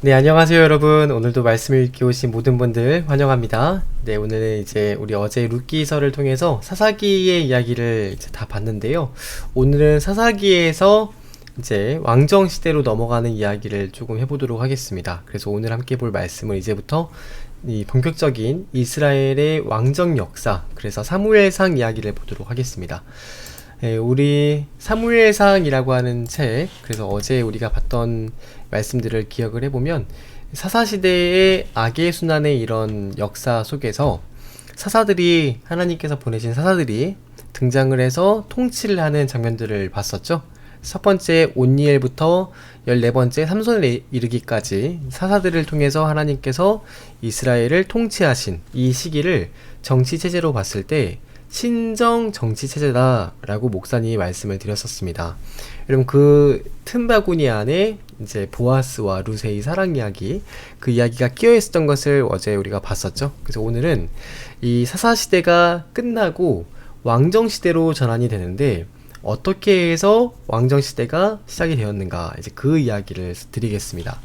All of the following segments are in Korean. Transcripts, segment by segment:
네, 안녕하세요, 여러분. 오늘도 말씀을 읽기 오신 모든 분들 환영합니다. 네, 오늘은 이제 우리 어제 룻기서를 통해서 사사기의 이야기를 이제 다 봤는데요. 오늘은 사사기에서 이제 왕정 시대로 넘어가는 이야기를 조금 해보도록 하겠습니다. 그래서 오늘 함께 볼 말씀은 이제부터 이 본격적인 이스라엘의 왕정 역사, 그래서 사무엘상 이야기를 보도록 하겠습니다. 네, 우리 사무엘상이라고 하는 책, 그래서 어제 우리가 봤던 말씀들을 기억을 해보면 사사시대의 악의 순환의 이런 역사 속에서 사사들이, 하나님께서 보내신 사사들이 등장을 해서 통치를 하는 장면들을 봤었죠. 첫 번째 온니엘부터 14번째 삼손에 이르기까지 사사들을 통해서 하나님께서 이스라엘을 통치하신 이 시기를 정치체제로 봤을 때 신정 정치체제다라고 목사님이 말씀을 드렸었습니다. 여러분, 그 틈바구니 안에 이제 보아스와 룻의 사랑 이야기, 그 이야기가 끼어 있었던 것을 어제 우리가 봤었죠. 그래서 오늘은 이 사사시대가 끝나고 왕정시대로 전환이 되는데 어떻게 해서 왕정시대가 시작이 되었는가, 이제 그 이야기를 드리겠습니다.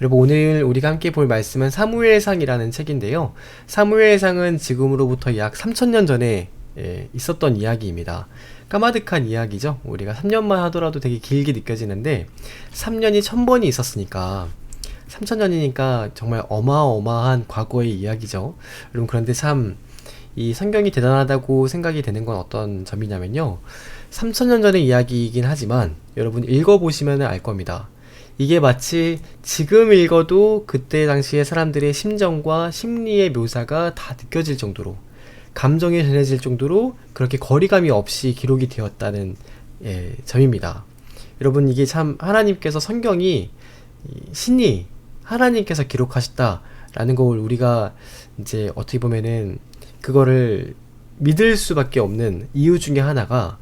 여러분, 오늘 우리가 함께 볼 말씀은 사무엘상이라는 책인데요. 사무엘상은 지금으로부터 약 3000년 전에 있었던 이야기입니다. 까마득한 이야기죠. 우리가 3년만 하더라도 되게 길게 느껴지는데 3년이 1000번이 있었으니까 3000년이니까 정말 어마어마한 과거의 이야기죠. 여러분, 그런데 참 이 성경이 대단하다고 생각이 되는 건 어떤 점이냐면요, 3000년 전의 이야기이긴 하지만 여러분 읽어보시면 알 겁니다. 이게 마치 지금 읽어도 그때 당시의 사람들의 심정과 심리의 묘사가 다 느껴질 정도로, 감정이 전해질 정도로 그렇게 거리감이 없이 기록이 되었다는 점입니다. 여러분, 이게 참 하나님께서 성경이 신이 하나님께서 기록하셨다라는 걸 우리가 이제 어떻게 보면은 그거를 믿을 수밖에 없는 이유 중에 하나가,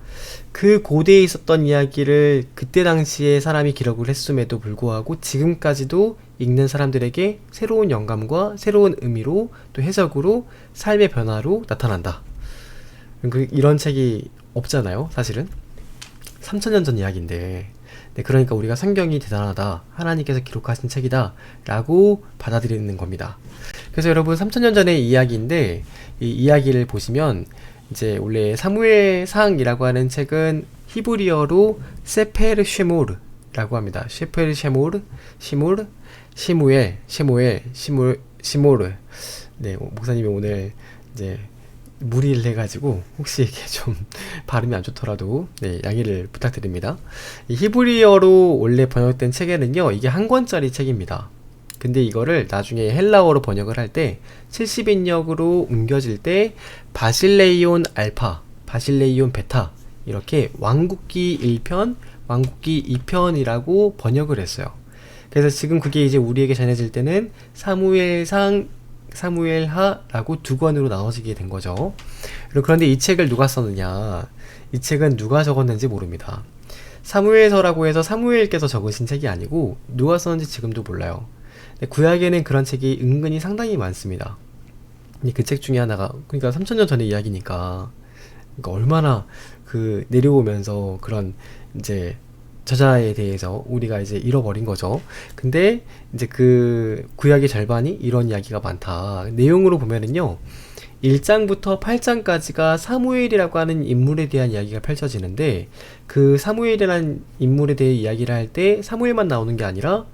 그 고대에 있었던 이야기를 그때 당시에 사람이 기록을 했음에도 불구하고 지금까지도 읽는 사람들에게 새로운 영감과 새로운 의미로, 또 해석으로, 삶의 변화로 나타난다. 이런 책이 없잖아요, 사실은. 3000년 전 이야기인데. 네, 그러니까 우리가 성경이 대단하다, 하나님께서 기록하신 책이다 라고 받아들이는 겁니다. 그래서 여러분, 3000년 전의 이야기인데 이 이야기를 보시면 이제 원래 사무엘상이라고 하는 책은 히브리어로 세페르 쉐모르라고 합니다. 세페르 쉐모르, 시무엘. 네, 목사님이 오늘 이제 무리를 해가지고 혹시 이게 좀 발음이 안 좋더라도 양해를 부탁드립니다. 이 히브리어로 원래 번역된 책에는요, 이게 한 권짜리 책입니다. 근데 이거를 나중에 헬라어로 번역을 할 때 70인역으로 옮겨질 때 바실레이온 알파, 바실레이온 베타, 이렇게 왕국기 1편, 왕국기 2편이라고 번역을 했어요. 그래서 지금 그게 이제 우리에게 전해질 때는 사무엘상, 사무엘하라고 두 권으로 나눠지게 된 거죠. 그런데 이 책을 누가 썼느냐, 이 책은 누가 적었는지 모릅니다. 사무엘서라고 해서 사무엘께서 적으신 책이 아니고 누가 썼는지 지금도 몰라요. 구약에는 그런 책이 은근히 상당히 많습니다. 그 책 중에 하나가, 그러니까 3000년 전의 이야기니까, 그러니까 얼마나 그 내려오면서 그런 이제 저자에 대해서 우리가 이제 잃어버린 거죠. 근데 이제 그 구약의 절반이 이런 이야기가 많다. 내용으로 보면은요, 1장부터 8장까지가 사무엘이라고 하는 인물에 대한 이야기가 펼쳐지는데, 그 사무엘이라는 인물에 대해 이야기를 할 때 사무엘만 나오는 게 아니라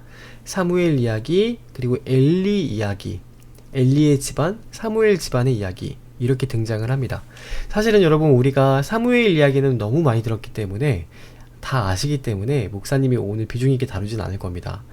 사무엘 이야기, 그리고 엘리 이야기, 엘리의 집안, 사무엘 집안의 이야기, 이렇게 등장을 합니다. 사실은 여러분, 우리가 사무엘 이야기는 너무 많이 들었기 때문에 다 아시기 때문에 목사님이 오늘 비중 있게 다루진 않을 겁니다.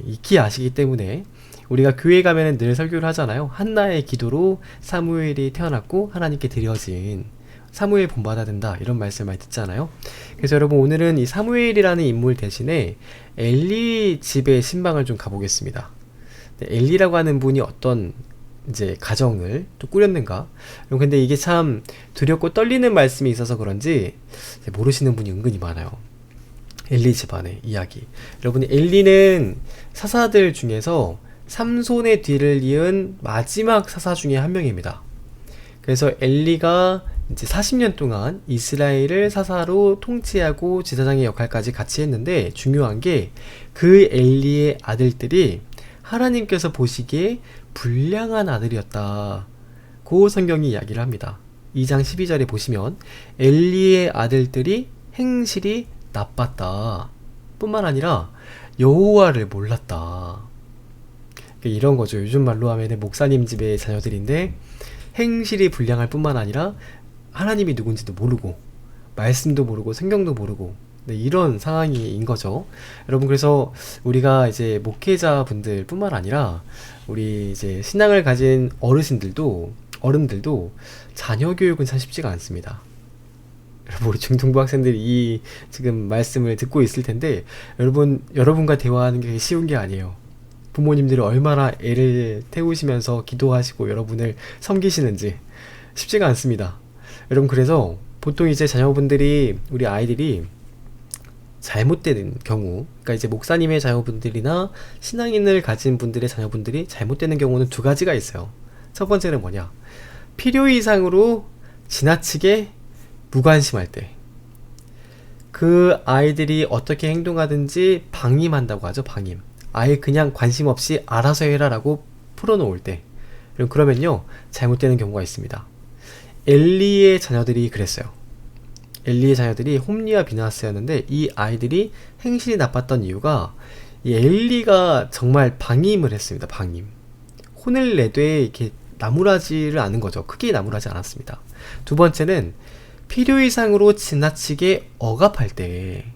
익히 아시기 때문에 우리가 교회 가면은 늘 설교를 하잖아요. 한나의 기도로 사무엘이 태어났고 하나님께 드려진, 사무엘 본받아야 된다, 이런 말씀 많이 듣잖아요. 그래서 여러분, 오늘은 이 사무엘이라는 인물 대신에 엘리 집의 신방을 좀 가보겠습니다. 엘리라고 하는 분이 어떤 이제 가정을 또 꾸렸는가. 근데 이게 참 두렵고 떨리는 말씀이 있어서 그런지 모르시는 분이 은근히 많아요. 엘리 집안의 이야기. 여러분, 엘리는 사사들 중에서 삼손의 뒤를 이은 마지막 사사 중에 한 명입니다. 그래서 엘리가 이제 40년 동안 이스라엘을 사사로 통치하고 제사장의 역할까지 같이 했는데, 중요한 게 그 엘리의 아들들이 하나님께서 보시기에 불량한 아들이었다. 고 성경이 이야기를 합니다. 2장 12절에 보시면 엘리의 아들들이 행실이 나빴다 뿐만 아니라 여호와를 몰랐다. 이런 거죠. 요즘 말로 하면 목사님 집의 자녀들인데 행실이 불량할 뿐만 아니라 하나님이 누군지도 모르고 말씀도 모르고 성경도 모르고, 네, 이런 상황인 거죠. 여러분, 그래서 우리가 이제 목회자분들 뿐만 아니라 우리 이제 신앙을 가진 어른들도 자녀 교육은 참 쉽지가 않습니다. 여러분, 우리 중등부 학생들이 이 지금 말씀을 듣고 있을 텐데 여러분과 대화하는 게 쉬운 게 아니에요. 부모님들이 얼마나 애를 태우시면서 기도하시고 여러분을 섬기시는지 쉽지가 않습니다. 여러분, 그래서 보통 이제 자녀분들이, 우리 아이들이 잘못되는 경우, 그러니까 이제 목사님의 자녀분들이나 신앙인을 가진 분들의 자녀분들이 잘못되는 경우는 두 가지가 있어요. 첫 번째는 뭐냐? 필요 이상으로 지나치게 무관심할 때, 그 아이들이 어떻게 행동하든지 방임한다고 하죠. 방임. 아예 그냥 관심 없이 알아서 해라 라고 풀어놓을 때, 그러면요 잘못되는 경우가 있습니다. 엘리의 자녀들이 그랬어요. 엘리의 자녀들이 홈리와 비나스였는데, 이 아이들이 행실이 나빴던 이유가 이 엘리가 정말 방임을 했습니다. 방임. 혼을 내되 이렇게 나무라지를 않은 거죠. 크게 나무라지 않았습니다. 두 번째는 필요 이상으로 지나치게 억압할 때,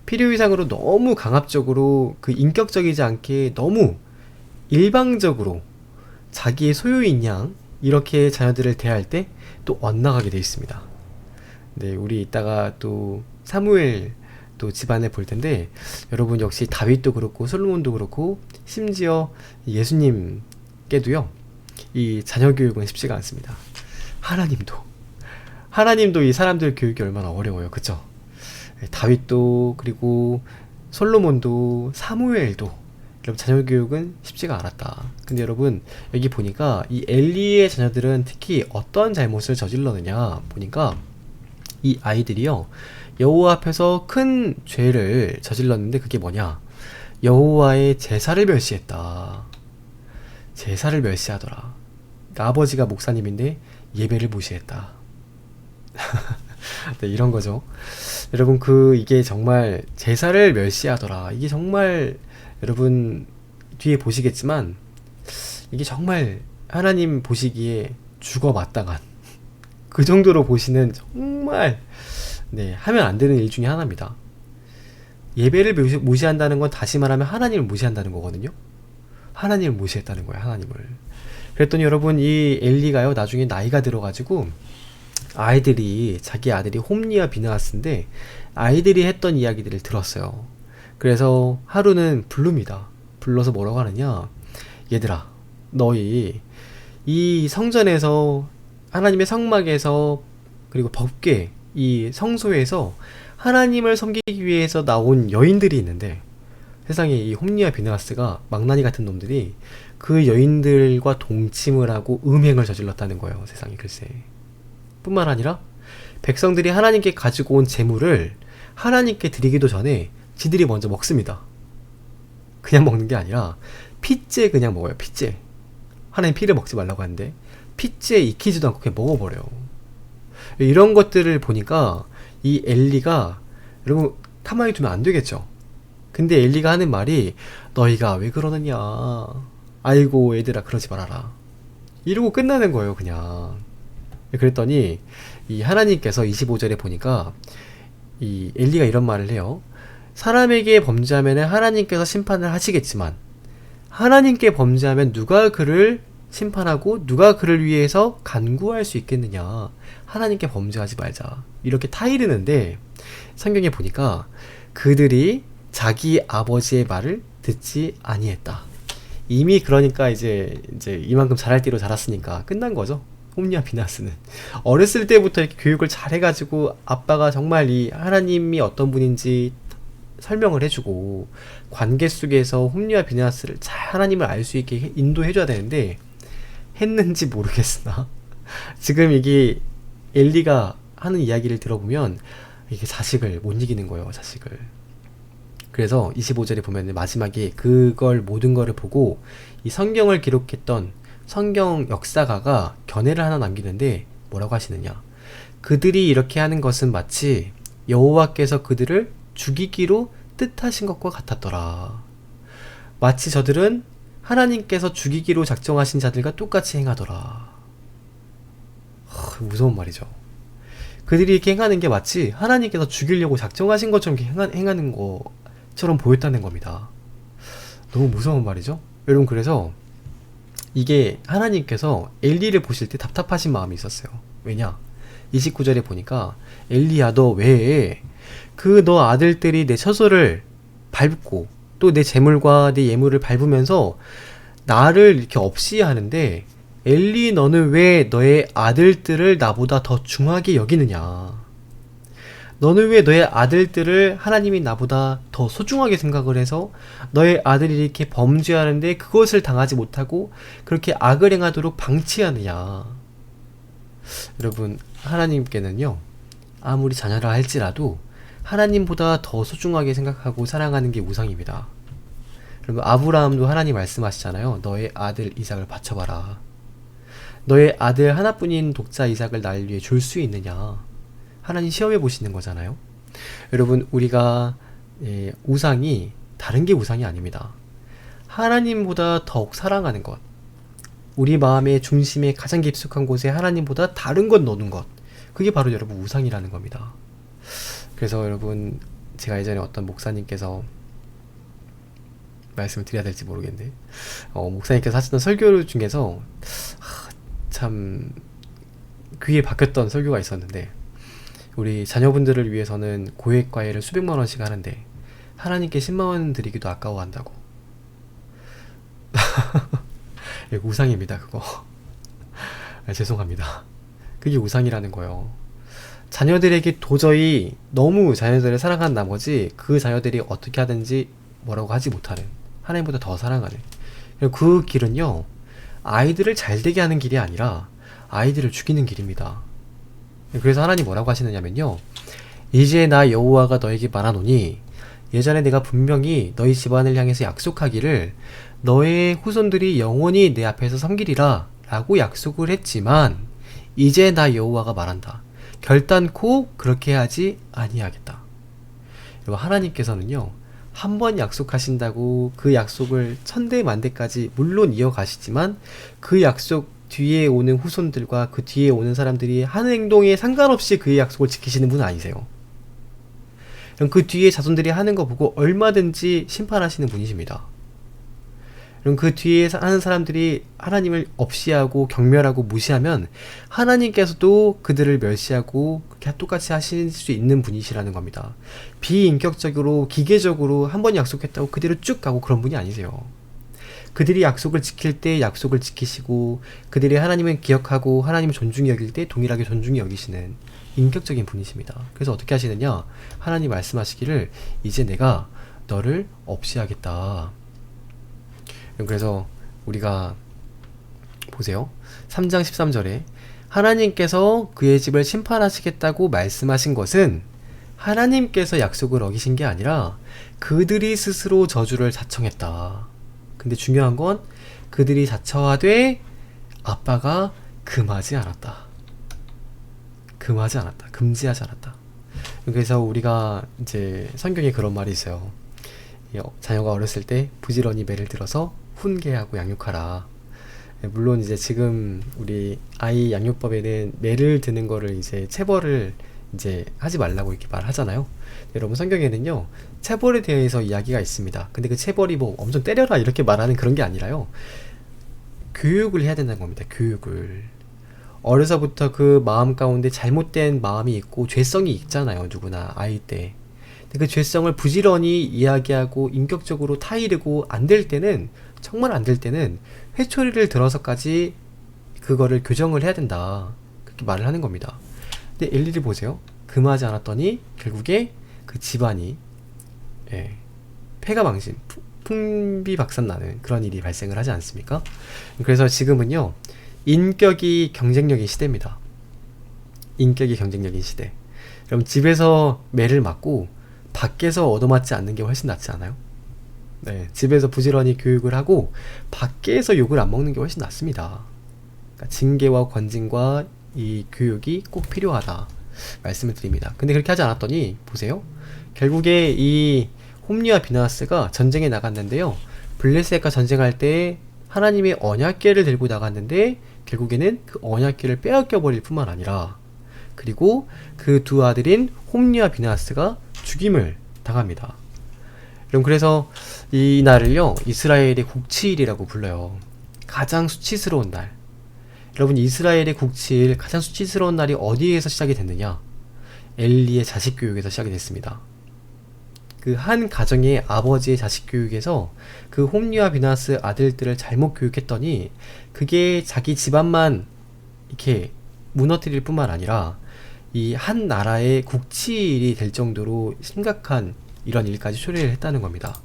필요 이상으로 너무 강압적으로, 그 인격적이지 않게 너무 일방적으로 자기의 소유인 양 이렇게 자녀들을 대할 때 또 엇나가게 되어 있습니다. 네, 우리 이따가 또 사무엘 또 집안을 볼 텐데, 여러분 역시 다윗도 그렇고 솔로몬도 그렇고 심지어 예수님께도요 이 자녀 교육은 쉽지가 않습니다. 하나님도 이 사람들 교육이 얼마나 어려워요. 그쵸? 다윗도, 그리고 솔로몬도, 사무엘도, 여러분 자녀 교육은 쉽지가 않았다. 근데 여러분 여기 보니까 이 엘리의 자녀들은 특히 어떤 잘못을 저질렀느냐 보니까, 이 아이들이요 여호와 앞에서 큰 죄를 저질렀는데, 그게 뭐냐? 여호와의 제사를 멸시했다. 제사를 멸시하더라. 그러니까 아버지가 목사님인데 예배를 무시했다. 네, 이런 거죠. 여러분, 이게 정말 제사를 멸시하더라. 이게 정말 여러분 뒤에 보시겠지만 이게 정말 하나님 보시기에 죽어 마땅한, 그 정도로 보시는 정말 하면 안 되는 일 중에 하나입니다. 예배를 무시한다는 건 다시 말하면 하나님을 무시한다는 거거든요. 하나님을 무시했다는 거예요. 하나님을. 그랬더니 여러분, 이 엘리가요 나중에 나이가 들어가지고 자기 아들이 홈리와 비느하스인데 아이들이 했던 이야기들을 들었어요. 그래서 하루는 부릅니다. 불러서 뭐라고 하느냐? 얘들아, 너희 이 성전에서, 하나님의 성막에서, 그리고 법궤 이 성소에서 하나님을 섬기기 위해서 나온 여인들이 있는데, 세상에 이 홈리와 비느하스가 망나니 같은 놈들이 그 여인들과 동침을 하고 음행을 저질렀다는 거예요. 세상에, 글쎄. 뿐만 아니라 백성들이 하나님께 가지고 온 재물을 하나님께 드리기도 전에 지들이 먼저 먹습니다. 그냥 먹는 게 아니라 핏째 그냥 먹어요. 핏째. 하나님 피를 먹지 말라고 하는데 핏째 익히지도 않고 그냥 먹어버려요. 이런 것들을 보니까 이 엘리가, 여러분 가만히 두면 안 되겠죠. 근데 엘리가 하는 말이, 너희가 왜 그러느냐, 아이고 얘들아 그러지 말아라, 이러고 끝나는 거예요. 그냥. 그랬더니 이 하나님께서 25절에 보니까 이 엘리가 이런 말을 해요. 사람에게 범죄하면 하나님께서 심판을 하시겠지만 하나님께 범죄하면 누가 그를 심판하고 누가 그를 위해서 간구할 수 있겠느냐. 하나님께 범죄하지 말자. 이렇게 타이르는데, 성경에 보니까 그들이 자기 아버지의 말을 듣지 아니했다. 이미 그러니까 이제 이만큼 자랄 대로 자랐으니까 끝난 거죠. 홈리와 비나스는 어렸을 때부터 이렇게 교육을 잘 해가지고 아빠가 정말 이 하나님이 어떤 분인지 설명을 해주고 관계 속에서 홈리와 비나스를 잘 하나님을 알 수 있게 인도해줘야 되는데, 했는지 모르겠으나 지금 이게 엘리가 하는 이야기를 들어보면 이게 자식을 못 이기는 거예요. 자식을. 그래서 25절에 보면 마지막에 그걸 모든 거를 보고 이 성경을 기록했던 성경 역사가가 견해를 하나 남기는데 뭐라고 하시느냐. 그들이 이렇게 하는 것은 마치 여호와께서 그들을 죽이기로 뜻하신 것과 같았더라. 마치 저들은 하나님께서 죽이기로 작정하신 자들과 똑같이 행하더라. 무서운 말이죠. 그들이 이렇게 행하는 게 마치 하나님께서 죽이려고 작정하신 것처럼 행하는 것처럼 보였다는 겁니다. 너무 무서운 말이죠. 여러분, 그래서 이게 하나님께서 엘리를 보실 때 답답하신 마음이 있었어요. 왜냐? 29절에 보니까 엘리야, 너 왜 그 너 아들들이 내 처소를 밟고 또 내 재물과 내 예물을 밟으면서 나를 이렇게 없이 하는데, 엘리 너는 왜 너의 아들들을 나보다 더 중하게 여기느냐. 너는 왜 너의 아들들을 하나님이 나보다 더 소중하게 생각을 해서 너의 아들이 이렇게 범죄하는데 그것을 당하지 못하고 그렇게 악을 행하도록 방치하느냐. 여러분, 하나님께는요, 아무리 자녀라 할지라도 하나님보다 더 소중하게 생각하고 사랑하는 게 우상입니다. 여러분, 아브라함도 하나님 말씀하시잖아요. 너의 아들 이삭을 바쳐봐라. 너의 아들 하나뿐인 독자 이삭을 날 위해 줄 수 있느냐. 하나님 시험해 보시는 거잖아요. 여러분, 우리가 우상이 다른 게 우상이 아닙니다. 하나님보다 더욱 사랑하는 것, 우리 마음의 중심에 가장 깊숙한 곳에 하나님보다 다른 것 넣는 것, 그게 바로 여러분 우상이라는 겁니다. 그래서 여러분, 제가 예전에 어떤 목사님께서 말씀을 드려야 될지 모르겠는데, 목사님께서 하시던 설교 중에서 참 귀에 박혔던 설교가 있었는데, 우리 자녀분들을 위해서는 고액과외를 수백만 원씩 하는데 하나님께 10만 원 드리기도 아까워한다고. 우상입니다, 그거. 죄송합니다. 그게 우상이라는 거예요. 자녀들에게 도저히 너무 자녀들을 사랑한 나머지 그 자녀들이 어떻게 하든지 뭐라고 하지 못하는, 하나님보다 더 사랑하는, 그 길은요, 아이들을 잘되게 하는 길이 아니라 아이들을 죽이는 길입니다. 그래서 하나님 뭐라고 하시느냐면요, 이제 나 여호와가 너에게 말하노니 예전에 내가 분명히 너희 집안을 향해서 약속하기를 너의 후손들이 영원히 내 앞에서 섬기리라 라고 약속을 했지만, 이제 나 여호와가 말한다. 결단코 그렇게 하지 아니하겠다. 하나님께서는요, 한 번 약속하신다고 그 약속을 천대만대까지 물론 이어가시지만 그 약속 뒤에 오는 후손들과 그 뒤에 오는 사람들이 하는 행동에 상관없이 그의 약속을 지키시는 분은 아니세요. 그럼 그 뒤에 자손들이 하는 거 보고 얼마든지 심판하시는 분이십니다. 그럼 그 뒤에 하는 사람들이 하나님을 없이하고 경멸하고 무시하면 하나님께서도 그들을 멸시하고 그렇게 똑같이 하실 수 있는 분이시라는 겁니다. 비인격적으로 기계적으로 한 번 약속했다고 그대로 쭉 가고 그런 분이 아니세요. 그들이 약속을 지킬 때 약속을 지키시고, 그들이 하나님을 기억하고 하나님을 존중히 여길 때 동일하게 존중히 여기시는 인격적인 분이십니다. 그래서 어떻게 하시느냐, 하나님 말씀하시기를 이제 내가 너를 없이 하겠다. 그래서 우리가 보세요. 3장 13절에 하나님께서 그의 집을 심판하시겠다고 말씀하신 것은 하나님께서 약속을 어기신 게 아니라 그들이 스스로 저주를 자청했다. 근데 중요한 건 그들이 자처하되 아빠가 금하지 않았다. 금하지 않았다. 금지하지 않았다. 그래서 우리가 이제 성경에 그런 말이 있어요. 자녀가 어렸을 때 부지런히 매를 들어서 훈계하고 양육하라. 물론 이제 지금 우리 아이 양육법에는 매를 드는 거를 이제 체벌을 이제 하지 말라고 이렇게 말하잖아요. 여러분, 성경에는요, 체벌에 대해서 이야기가 있습니다. 근데 그 체벌이 뭐 엄청 때려라 이렇게 말하는 그런 게 아니라요, 교육을 해야 된다는 겁니다. 교육을. 어려서부터 그 마음 가운데 잘못된 마음이 있고 죄성이 있잖아요, 누구나 아이 때. 그 죄성을 부지런히 이야기하고 인격적으로 타이르고 안 될 때는, 정말 안 될 때는 회초리를 들어서까지 그거를 교정을 해야 된다, 그렇게 말을 하는 겁니다. 근데 엘리를 보세요. 금하지 않았더니 결국에 그 집안이 폐가망신, 풍비박산나는 그런 일이 발생을 하지 않습니까? 그래서 지금은요, 인격이 경쟁력의 시대입니다. 인격이 경쟁력인 시대. 그럼 집에서 매를 맞고 밖에서 얻어맞지 않는 게 훨씬 낫지 않아요? 네, 집에서 부지런히 교육을 하고 밖에서 욕을 안 먹는 게 훨씬 낫습니다. 그러니까 징계와 권징과 이 교육이 꼭 필요하다 말씀을 드립니다. 근데 그렇게 하지 않았더니 보세요. 결국에 이 홈리와 비나하스가 전쟁에 나갔는데요. 블레셋과 전쟁할 때 하나님의 언약궤를 들고 나갔는데 결국에는 그 언약궤를 빼앗겨 버릴 뿐만 아니라 그리고 그 두 아들인 홈리와 비나하스가 죽임을 당합니다. 여러분, 그래서 이 날을요 이스라엘의 국치일이라고 불러요. 가장 수치스러운 날. 여러분, 이스라엘의 국치일 가장 수치스러운 날이 어디에서 시작이 됐느냐? 엘리의 자식 교육에서 시작이 됐습니다. 그 한 가정의 아버지의 자식 교육에서 그 홈리와 비나스 아들들을 잘못 교육했더니 그게 자기 집안만 이렇게 무너뜨릴 뿐만 아니라 이 한 나라의 국치일이 될 정도로 심각한 이런 일까지 초래를 했다는 겁니다.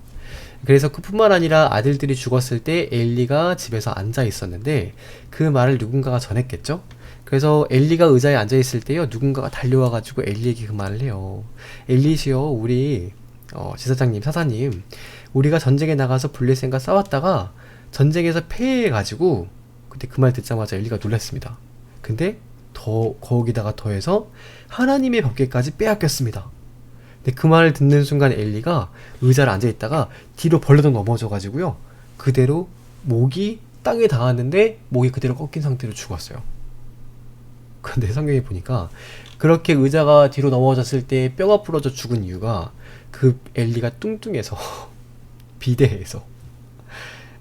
그래서 그뿐만 아니라 아들들이 죽었을 때 엘리가 집에서 앉아 있었는데 그 말을 누군가가 전했겠죠? 그래서 엘리가 의자에 앉아 있을 때요, 누군가가 달려와 가지고 엘리에게 그 말을 해요. 엘리시여, 우리 제사장님, 사사님, 우리가 전쟁에 나가서 블레셋과 싸웠다가 전쟁에서 패해가지고, 그때 그 말 듣자마자 엘리가 놀랐습니다. 근데 거기다가 더해서 하나님의 법궤까지 빼앗겼습니다. 근데 그 말을 듣는 순간 엘리가 의자를 앉아있다가 뒤로 벌러덩 넘어져가지고요, 그대로 목이 땅에 닿았는데 목이 그대로 꺾인 상태로 죽었어요. 근데 성경에 보니까 그렇게 의자가 뒤로 넘어졌을 때 뼈가 부러져 죽은 이유가 그 엘리가 뚱뚱해서 비대해서.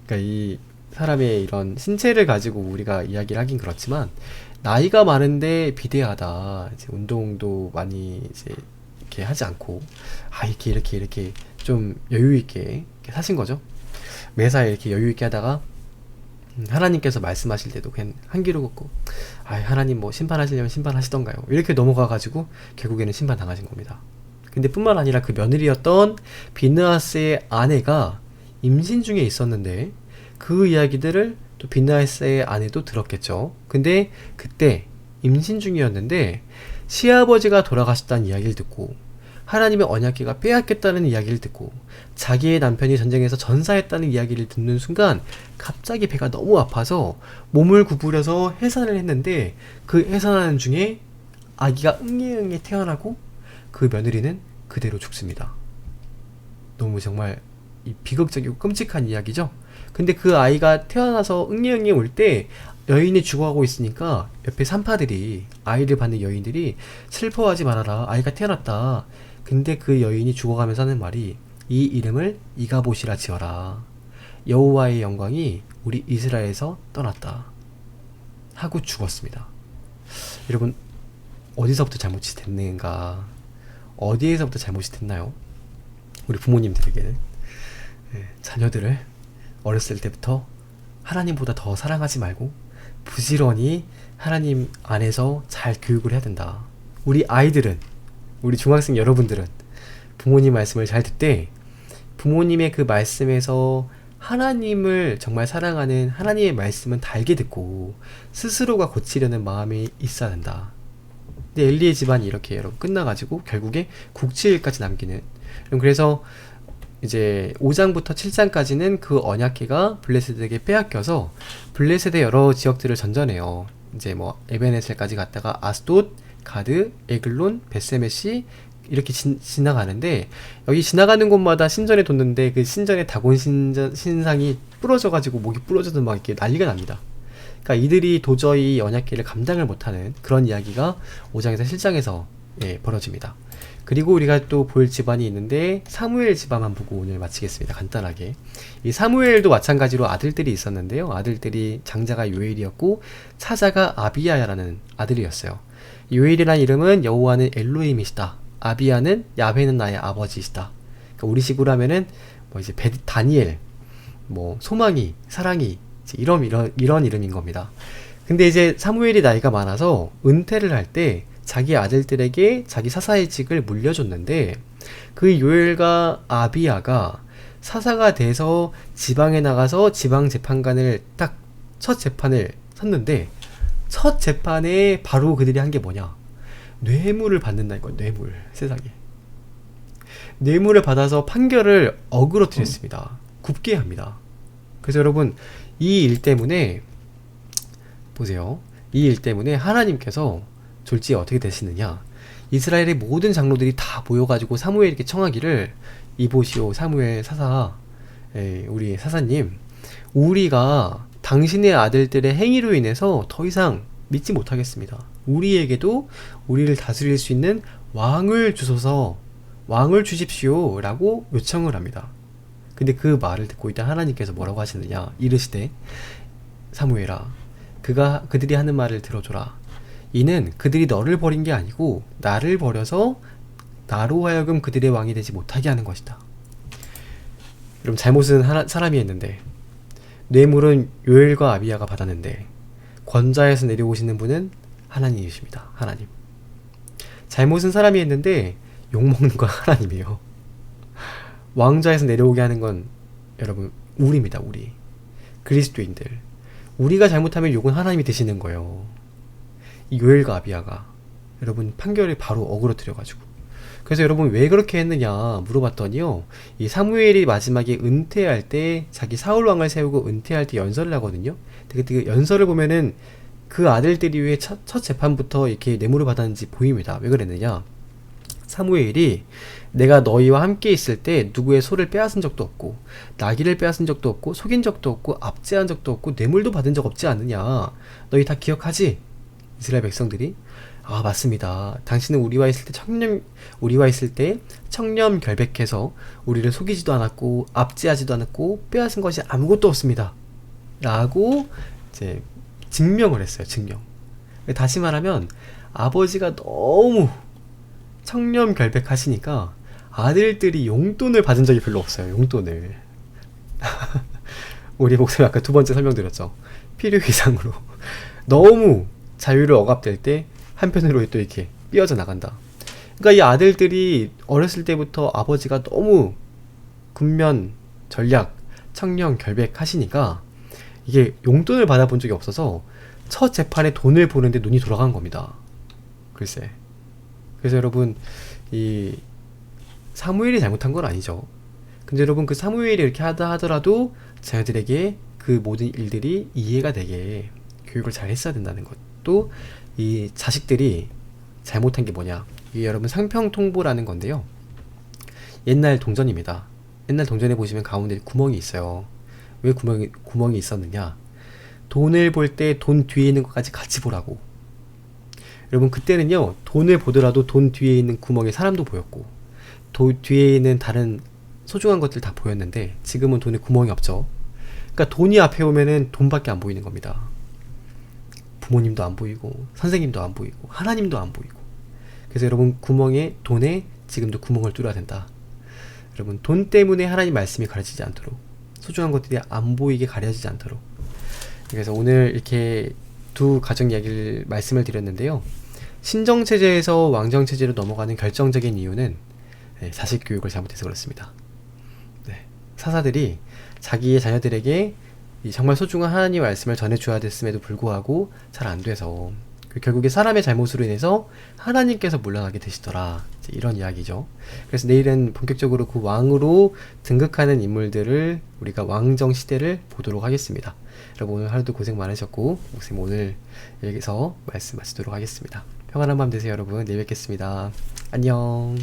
그러니까 이 사람의 이런 신체를 가지고 우리가 이야기를 하긴 그렇지만 나이가 많은데 비대하다, 이제 운동도 많이 이제 이렇게 하지 않고 이렇게 좀 여유 있게 사신 거죠. 매사 이렇게 여유 있게 하다가 하나님께서 말씀하실 때도 그냥 한 귀로 걷고 하나님 뭐 심판하시려면 심판하시던가요, 이렇게 넘어가가지고 결국에는 심판 당하신 겁니다. 근데 뿐만 아니라 그 며느리였던 비느하스의 아내가 임신 중에 있었는데 그 이야기들을 또 비느하스의 아내도 들었겠죠. 근데 그때 임신 중이었는데 시아버지가 돌아가셨다는 이야기를 듣고 하나님의 언약궤가 빼앗겼다는 이야기를 듣고 자기의 남편이 전쟁에서 전사했다는 이야기를 듣는 순간 갑자기 배가 너무 아파서 몸을 구부려서 해산을 했는데 그 해산하는 중에 아기가 응애응애 태어나고 그 며느리는 그대로 죽습니다. 너무 정말 비극적이고 끔찍한 이야기죠. 근데 그 아이가 태어나서 응애응애 올 때 여인이 죽어가고 있으니까 옆에 산파들이, 아이를 받는 여인들이 슬퍼하지 말아라, 아이가 태어났다. 근데 그 여인이 죽어가면서 하는 말이 이 이름을 이가봇이라 지어라, 여호와의 영광이 우리 이스라엘에서 떠났다 하고 죽었습니다. 여러분, 어디서부터 잘못이 됐는가? 어디에서부터 잘못이 됐나요? 우리 부모님들에게는 자녀들을 어렸을 때부터 하나님보다 더 사랑하지 말고 부지런히 하나님 안에서 잘 교육을 해야 된다. 우리 아이들은, 우리 중학생 여러분들은 부모님 말씀을 잘 듣되 부모님의 그 말씀에서 하나님을 정말 사랑하는 하나님의 말씀은 달게 듣고 스스로가 고치려는 마음이 있어야 된다. 근데 엘리의 집안이 이렇게 여러분 끝나가지고 결국에 국치일까지 남기는. 그래서 이제 5장부터 7장까지는 그 언약궤가 블레셋에게 빼앗겨서 블레셋의 여러 지역들을 전전해요. 이제 뭐 에베네셀까지 갔다가 아스돗, 가드, 에글론, 베세메시 이렇게 지나가는데, 여기 지나가는 곳마다 신전에 뒀는데 그 신전의 다곤 신상이 부러져가지고 목이 부러져서 막 이렇게 난리가 납니다. 그러니까 이들이 도저히 언약궤를 감당을 못하는 그런 이야기가 5장에서 7장에서 벌어집니다. 그리고 우리가 또 볼 집안이 있는데 사무엘 집안만 보고 오늘 마치겠습니다. 간단하게. 이 사무엘도 마찬가지로 아들들이 있었는데요. 아들들이 장자가 요엘이었고 차자가 아비야라는 아들이었어요. 요엘이라는 이름은 여호와는 엘로힘이시다, 아비야는 야훼는 나의 아버지이시다. 그러니까 우리식으로 하면은 뭐 이제 다니엘, 뭐 소망이, 사랑이, 이런 이름인 겁니다. 근데 이제 사무엘이 나이가 많아서 은퇴를 할 때 자기 아들들에게 자기 사사의 직을 물려줬는데 그 요엘과 아비야가 사사가 돼서 지방에 나가서 지방 재판관을 딱 첫 재판을 섰는데 첫 재판에 바로 그들이 한 게 뭐냐? 뇌물을 받는다는 거야. 뇌물. 세상에. 뇌물을 받아서 판결을 어그러뜨렸습니다. 굽게 합니다. 그래서 여러분 이 일 때문에 보세요. 이 일 때문에 하나님께서 졸지에 어떻게 되시느냐, 이스라엘의 모든 장로들이 다 모여가지고 사무엘에게 청하기를, 이보시오 사무엘 사사, 우리 사사님, 우리가 당신의 아들들의 행위로 인해서 더 이상 믿지 못하겠습니다. 우리에게도 우리를 다스릴 수 있는 왕을 주소서, 왕을 주십시오 라고 요청을 합니다. 근데 그 말을 듣고 있다 하나님께서 뭐라고 하시느냐, 이르시되 사무엘아, 그들이 하는 말을 들어줘라. 이는 그들이 너를 버린 게 아니고 나를 버려서 나로 하여금 그들의 왕이 되지 못하게 하는 것이다. 여러분, 잘못은 사람이 했는데, 뇌물은 요엘과 아비야가 받았는데, 권좌에서 내려오시는 분은 하나님이십니다. 하나님. 잘못은 사람이 했는데 욕먹는 건 하나님이에요. 왕좌에서 내려오게 하는 건 여러분 우리입니다. 우리 그리스도인들. 우리가 잘못하면 욕은 하나님이 되시는 거예요. 이 요엘과 아비야가 여러분 판결을 바로 어그러뜨려가지고. 그래서 여러분 왜 그렇게 했느냐 물어봤더니요, 이 사무엘이 마지막에 은퇴할 때, 자기 사울 왕을 세우고 은퇴할 때 연설을 하거든요. 그때 그 연설을 보면은 그 아들들이 왜 첫 재판부터 이렇게 뇌물을 받았는지 보입니다. 왜 그랬느냐, 사무엘이 내가 너희와 함께 있을 때 누구의 소를 빼앗은 적도 없고 나귀를 빼앗은 적도 없고 속인 적도 없고 압제한 적도 없고 뇌물도 받은 적 없지 않느냐, 너희 다 기억하지? 이스라엘 백성들이 아 맞습니다. 당신은 우리와 있을 때 청렴 결백해서 우리를 속이지도 않았고 압제하지도 않았고 빼앗은 것이 아무것도 없습니다 라고 이제 증명을 했어요. 증명. 다시 말하면 아버지가 너무 청렴 결백하시니까 아들들이 용돈을 받은 적이 별로 없어요. 용돈을. 우리 목사님 아까 두 번째 설명드렸죠. 필요 이상으로 너무 자유를 억압될 때 한편으로 또 이렇게 삐어져 나간다. 그러니까 이 아들들이 어렸을 때부터 아버지가 너무 군면 전략 청렴 결백하시니까 이게 용돈을 받아본 적이 없어서 첫 재판에 돈을 보는데 눈이 돌아간 겁니다. 글쎄. 그래서 여러분 이 사무엘이 잘못한 건 아니죠. 근데 여러분 그 사무엘이 이렇게 하더라도 자녀들에게 그 모든 일들이 이해가 되게 교육을 잘 했어야 된다는 것. 또 이 자식들이 잘못한 게 뭐냐, 이게 여러분 상평통보라는 건데요, 옛날 동전입니다. 옛날 동전에 보시면 가운데 구멍이 있어요. 왜 구멍이 있었느냐, 돈을 볼 때 돈 뒤에 있는 것까지 같이 보라고. 여러분 그때는요, 돈을 보더라도 돈 뒤에 있는 구멍에 사람도 보였고 뒤에 있는 다른 소중한 것들 다 보였는데, 지금은 돈에 구멍이 없죠. 그러니까 돈이 앞에 오면은 돈밖에 안 보이는 겁니다. 부모님도 안 보이고 선생님도 안 보이고 하나님도 안 보이고. 그래서 여러분 돈에 지금도 구멍을 뚫어야 된다. 여러분 돈 때문에 하나님 말씀이 가려지지 않도록, 소중한 것들이 안 보이게 가려지지 않도록. 그래서 오늘 이렇게 두 가정 이야기를 말씀을 드렸는데요, 신정체제에서 왕정체제로 넘어가는 결정적인 이유는 자식 교육을 잘못해서 그렇습니다. 사사들이 자기의 자녀들에게 정말 소중한 하나님의 말씀을 전해줘야 됐음에도 불구하고 잘 안돼서 결국에 사람의 잘못으로 인해서 하나님께서 물러나게 되시더라, 이런 이야기죠. 그래서 내일은 본격적으로 그 왕으로 등극하는 인물들을, 우리가 왕정 시대를 보도록 하겠습니다. 여러분 오늘 하루도 고생 많으셨고, 목사님 오늘 여기서 말씀 마치도록 하겠습니다. 평안한 밤 되세요 여러분. 내일 뵙겠습니다. 안녕.